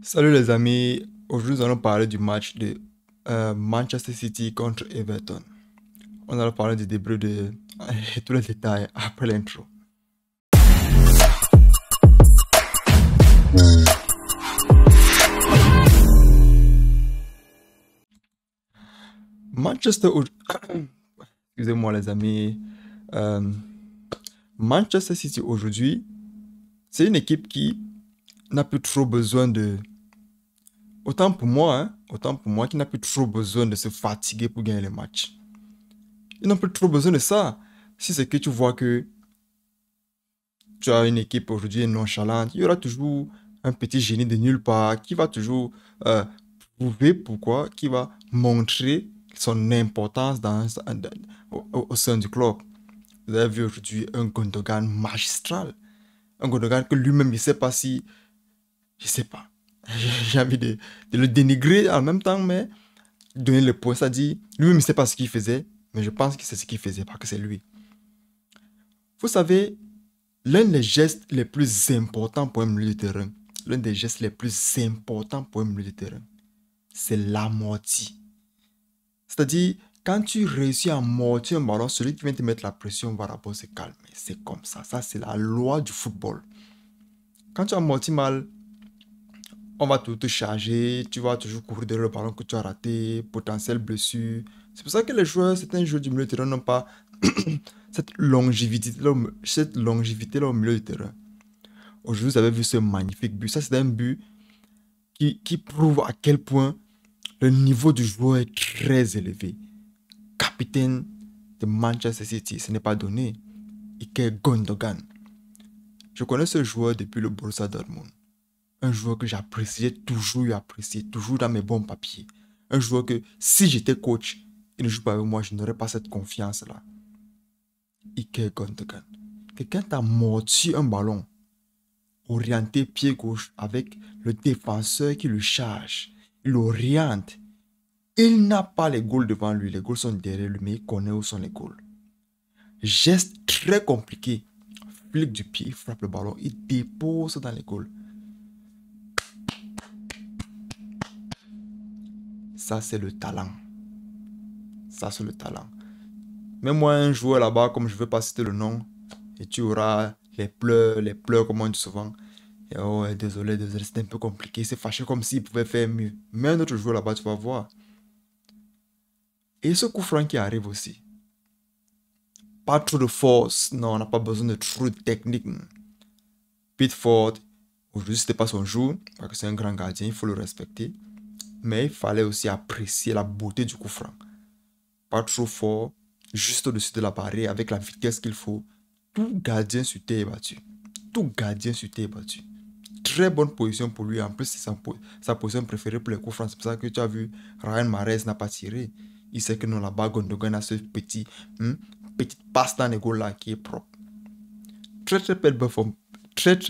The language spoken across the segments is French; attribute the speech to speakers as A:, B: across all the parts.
A: Salut les amis, aujourd'hui nous allons parler du match de Manchester City contre Everton. On allons parler du début de et tous les détails après l'intro. Manchester, excusez-moi les amis, Euh, Manchester City aujourd'hui, c'est une équipe qui n'a plus trop besoin de, autant pour moi qui n'a plus trop besoin de se fatiguer pour gagner les matchs. Ils n'ont plus trop besoin de ça. Si c'est que tu vois que tu as une équipe aujourd'hui nonchalante, il y aura toujours un petit génie de nulle part qui va toujours euh, prouver pourquoi, qui va montrer son importance au sein du club. Vous avez vu aujourd'hui un Gundogan magistral. Un Gundogan que lui-même, il ne sait pas si... Je ne sais pas. J'ai envie de le dénigrer en même temps, mais donner le point. Ça dit, lui-même, il ne sait pas ce qu'il faisait, mais je pense que c'est ce qu'il faisait, parce que c'est lui. Vous savez, l'un des gestes les plus importants pour un milieu de terrain, l'un des gestes les plus importants pour un milieu de terrain, c'est l'amorti. C'est-à-dire, quand tu réussis à amortir un ballon, celui qui vient te mettre la pression va d'abord se calmer. C'est comme ça. Ça, c'est la loi du football. Quand tu amortis mal, on va tout te charger. Tu vas toujours courir derrière le ballon que tu as raté, potentielle blessure. C'est pour ça que les joueurs, certains joueurs du milieu de terrain n'ont pas cette longévité-là au milieu du terrain. Aujourd'hui, vous avez vu ce magnifique but. Ça, c'est un but qui prouve à quel point le niveau du joueur est très élevé. Capitaine de Manchester City, ce n'est pas donné. Ilkay Gundogan. Je connais ce joueur depuis le Borussia Dortmund. Un joueur que j'appréciais, toujours apprécié, toujours dans mes bons papiers. Un joueur que si j'étais coach, il ne joue pas avec moi, je n'aurais pas cette confiance-là. Ilkay Gundogan. Quelqu'un t'a morti un ballon orienté pied gauche avec le défenseur qui le charge. Il l'oriente. Il n'a pas les goals devant lui. Les goals sont derrière lui, mais il connaît où sont les goals. Geste très compliqué. Flic du pied, il frappe le ballon, il dépose dans les goals. Ça, c'est le talent. Ça, c'est le talent. Mets-moi un joueur là-bas, comme je ne veux pas citer le nom, et tu auras les pleurs, comme on dit souvent. Et oh, désolé, c'était un peu compliqué. C'est fâché comme s'il pouvait faire mieux. Mais un autre joueur là-bas, tu vas voir. Et ce coup franc qui arrive aussi. Pas trop de force. Non, on n'a pas besoin de trop de technique. Pickford, aujourd'hui, c'était pas son jour, parce que c'est un grand gardien, il faut le respecter. Mais il fallait aussi apprécier la beauté du coup franc. Pas trop fort, juste au-dessus de la barrière, avec la vitesse qu'il faut. Tout gardien sur terre est battu. Tout gardien sur terre est battu. Très bonne position pour lui. En plus, c'est sa position préférée pour les coups francs. C'est pour ça que tu as vu, Ryan Mahrez n'a pas tiré. Il sait que non, là-bas, Gundogan a ce petite passe dans les goals là qui est propre. Très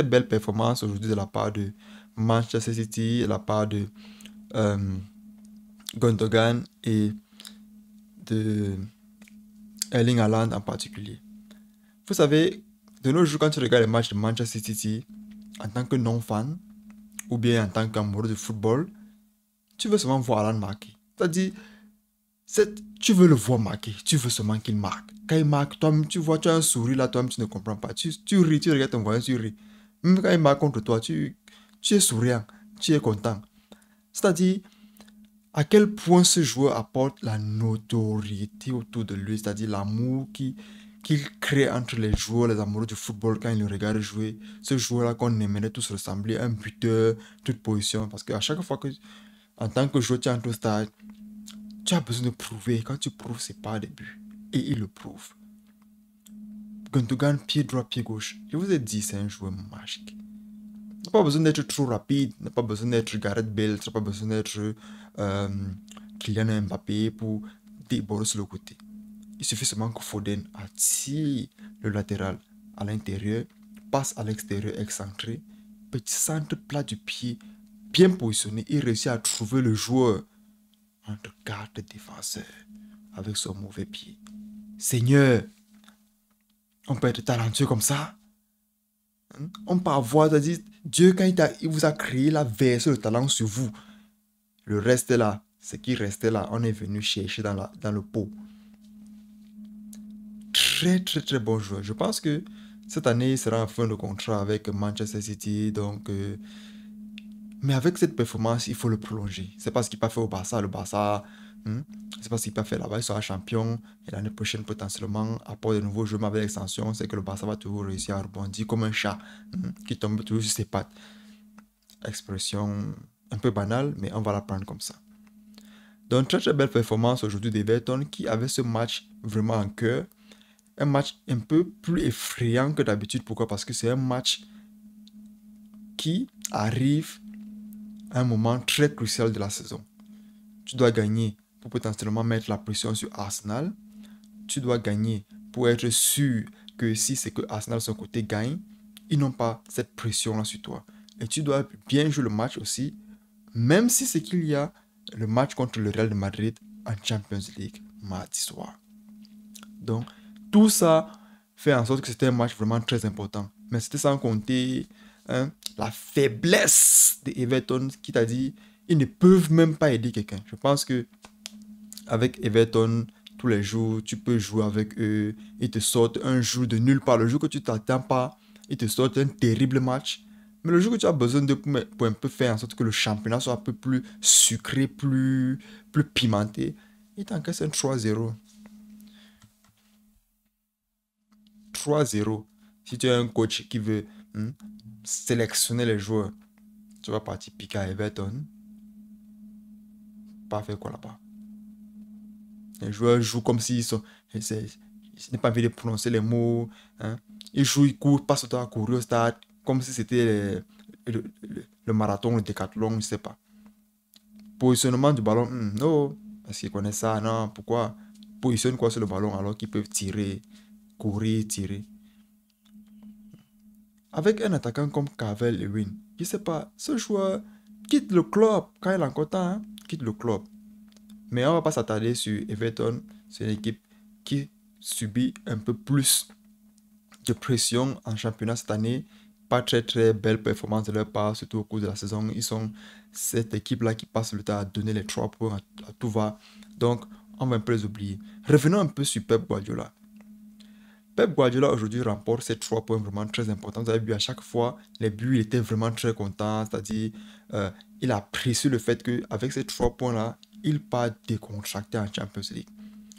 A: belle performance aujourd'hui de la part de Manchester City, de la part de Gundogan et de Erling Haaland en particulier. Vous savez, de nos jours, quand tu regardes les matchs de Manchester City, en tant que non-fan, ou bien en tant qu'amoureux de football, tu veux seulement voir Haaland marquer. C'est-à-dire, tu veux le voir marquer, tu veux seulement qu'il marque. Quand il marque, toi tu vois, tu as un sourire là, toi tu ne comprends pas. Tu ris, tu regardes ton voisin, tu ris. Même quand il marque contre toi, tu es souriant, tu es content. C'est-à-dire, à quel point ce joueur apporte la notoriété autour de lui, c'est-à-dire l'amour qu'il crée entre les joueurs, les amoureux du football quand ils le regardent jouer. Ce joueur-là qu'on aimerait tous ressembler, un buteur, toute position. Parce qu'à chaque fois que, en tant que joueur, tu entres au stade, tu as besoin de prouver. Quand tu prouves, c'est pas des buts. Et il le prouve. Gundogan, pied droit, pied gauche. Je vous ai dit, c'est un joueur magique. Tu n'as pas besoin d'être trop rapide, tu n'as pas besoin d'être Gareth Bale, tu n'as pas besoin d'être Kylian Mbappé pour déborder sur le côté. Il suffit seulement que Foden attire le latéral à l'intérieur, passe à l'extérieur excentré, petit centre plat du pied, bien positionné, il réussit à trouver le joueur entre quatre défenseurs avec son mauvais pied. Seigneur, on peut être talentueux comme ça? On peut avoir, c'est-à-dire, Dieu, quand il vous a créé, il a versé le talent sur vous. Le reste est là. Ce qui restait là, on est venu chercher dans le pot. Très, très, très bon joueur. Je pense que cette année, il sera en fin de contrat avec Manchester City. Donc, mais avec cette performance, il faut le prolonger. C'est pas ce qu'il n'a pas fait au Barça. Le Barça, c'est pas ce qu'il n'a pas fait là-bas. Il sera champion. Et l'année prochaine, potentiellement, à part de nouveaux jeux, mais avec l'extension, c'est que le Barça va toujours réussir à rebondir comme un chat qui tombe toujours sur ses pattes. Expression un peu banale, mais on va la prendre comme ça. Donc, très très belle performance aujourd'hui d'Everton qui avait ce match vraiment en cœur. Un match un peu plus effrayant que d'habitude. Pourquoi? Parce que c'est un match qui arrive à un moment très crucial de la saison. Tu dois gagner pour potentiellement mettre la pression sur Arsenal. Tu dois gagner pour être sûr que si c'est que Arsenal de son côté gagne, ils n'ont pas cette pression-là sur toi. Et tu dois bien jouer le match aussi, même si c'est qu'il y a le match contre le Real de Madrid en Champions League mardi soir. Donc, tout ça fait en sorte que c'était un match vraiment très important. Mais c'était sans compter la faiblesse de Everton qui t'a dit ils ne peuvent même pas aider quelqu'un. Je pense que avec Everton, tous les jours, tu peux jouer avec eux. Ils te sortent un jour de nulle part. Le jour que tu t'attends pas, ils te sortent un terrible match. Mais le jour que tu as besoin de pour un peu faire en sorte que le championnat soit un peu plus sucré, plus pimenté, ils t'encaissent un 3-0. 3-0. Si tu es un coach qui veut sélectionner les joueurs, tu vas partir piquer à Everton. Pas faire quoi là-bas. Les joueurs jouent comme s'ils sont. Je n'ai pas envie de prononcer les mots. Ils jouent, ils courent, passent le temps à courir au stade, comme si c'était le marathon, le décathlon, je ne sais pas. Positionnement du ballon, non. Parce qu'ils connaissent ça, non. Pourquoi? Positionne quoi sur le ballon alors qu'ils peuvent tirer, courir, tirer. Avec un attaquant comme Calvert-Lewin, je ne sais pas, ce joueur quitte le club quand il est encore temps, quitte le club. Mais on ne va pas s'attarder sur Everton. C'est une équipe qui subit un peu plus de pression en championnat cette année. Pas très très belle performance de leur part, surtout au cours de la saison. Ils sont cette équipe-là qui passe le temps à donner les 3 points à tout va. Donc, on va un peu les oublier. Revenons un peu sur Pep Guardiola. Pep Guardiola aujourd'hui remporte ces 3 points vraiment très importants. Vous avez vu à chaque fois, les buts, il était vraiment très content. C'est-à-dire, il a apprécié le fait qu'avec ces 3 points-là, il part décontracté en Champions League.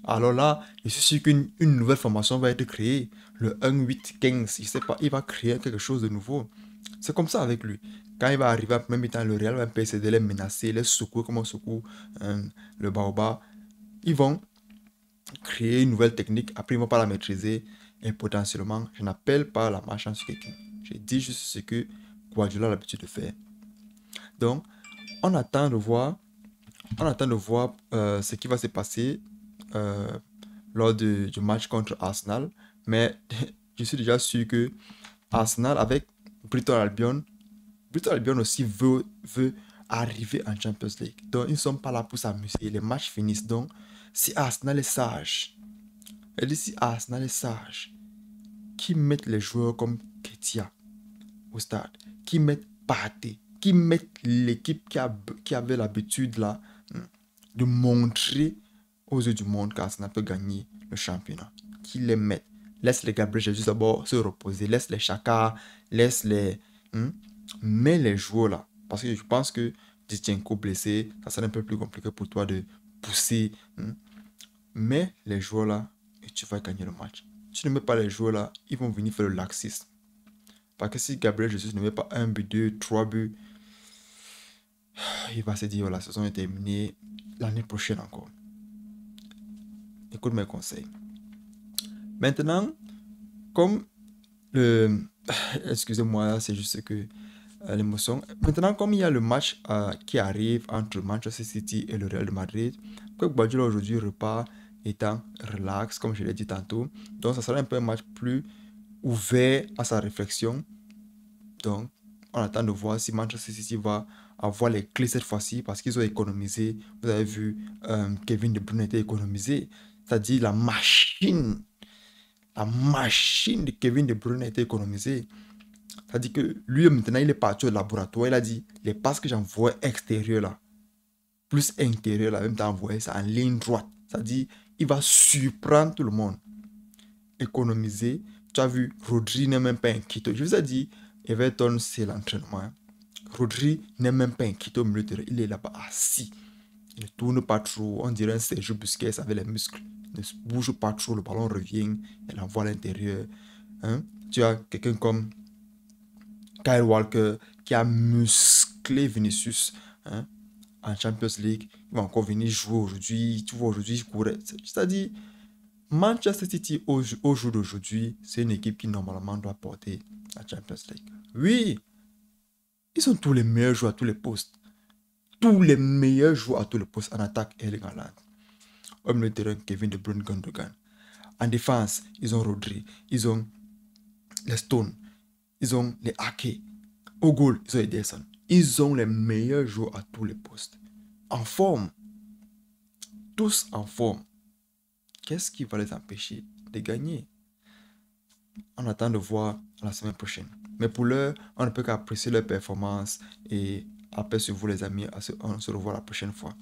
A: Alors là, je suis sûr qu'une nouvelle formation va être créée. Le 1-8-15, je ne sais pas, il va créer quelque chose de nouveau. C'est comme ça avec lui. Quand il va arriver en même temps, le Real va essayer de les menacer, les secouer comme on secoue le baobab. Ils vont créer une nouvelle technique, après ils ne vont pas la maîtriser. Et potentiellement, je n'appelle pas la malchance sur quelqu'un. Je dis juste ce que Guardiola a l'habitude de faire. Donc, on attend de voir, ce qui va se passer lors du match contre Arsenal. Mais je suis déjà sûr que Arsenal avec Brighton Albion aussi veut arriver en Champions League. Donc, ils ne sont pas là pour s'amuser. Les matchs finissent. Donc, si Arsenal est sage, qui mettent les joueurs comme Ketia au stade, qui mettent Partey, qui mettent l'équipe qui avait l'habitude là de montrer aux yeux du monde qu'Arsenal peut gagner le championnat, qui les mettent. Laisse les Gabriel Jesus d'abord se reposer, laisse les Chaka, laisse les... mets les joueurs là. Parce que je pense que Zinchenko blessé, ça sera un peu plus compliqué pour toi de pousser. Mets les joueurs là et tu vas gagner le match. Si tu ne mets pas les joueurs là, ils vont venir faire le laxisme. Parce que si Gabriel Jesus ne met pas 1 but, 2, 3 buts, il va se dire, la saison est terminée l'année prochaine encore. Écoute mes conseils. Maintenant, comme le... Excusez-moi, c'est juste que l'émotion. Maintenant, comme il y a le match qui arrive entre Manchester City et le Real de Madrid, Pep Guardiola aujourd'hui repart étant relax, comme je l'ai dit tantôt. Donc, ça sera un peu un match plus ouvert à sa réflexion. Donc, on attend de voir si Manchester City va avoir les clés cette fois-ci parce qu'ils ont économisé. Vous avez vu, Kevin De Bruyne a été économisé. C'est-à-dire la machine de Kevin De Bruyne a été économisée. Ça dit que lui, maintenant, il est parti au laboratoire. Il a dit, les passes que j'envoie extérieures là, plus intérieures là, même temps envoyé ça en ligne droite. Ça dit, il va surprendre tout le monde. Économiser. Tu as vu, Rodri n'est même pas un Quito. Je vous ai dit, Everton, c'est l'entraînement. Hein. Rodri n'est même pas un Quito au milieu de terrain. Il est là-bas assis. Il ne tourne pas trop. On dirait un Sergio Busquets avec les muscles. Il ne bouge pas trop. Le ballon revient. Il envoie à l'intérieur. Hein? Tu as quelqu'un comme Kyle Walker qui a musclé Vinicius hein, en Champions League. Il va encore venir jouer aujourd'hui. Tu vois, aujourd'hui, il courait. C'est-à-dire, Manchester City, au jour d'aujourd'hui, c'est une équipe qui normalement doit porter la Champions League. Oui, ils ont tous les meilleurs joueurs à tous les postes. Tous les meilleurs joueurs à tous les postes en attaque, Erling Haaland. Au milieu de terrain, Kevin De Bruyne, Gundogan. En défense, ils ont Rodri, ils ont les Stones, ils ont les Ake. Au goal, ils ont Ederson. Ils ont les meilleurs joueurs à tous les postes. En forme. Tous en forme. Qu'est-ce qui va les empêcher de gagner? On attend de voir la semaine prochaine. Mais pour l'heure, on ne peut qu'apprécier leur performance. Et après sur vous les amis, on se revoit la prochaine fois.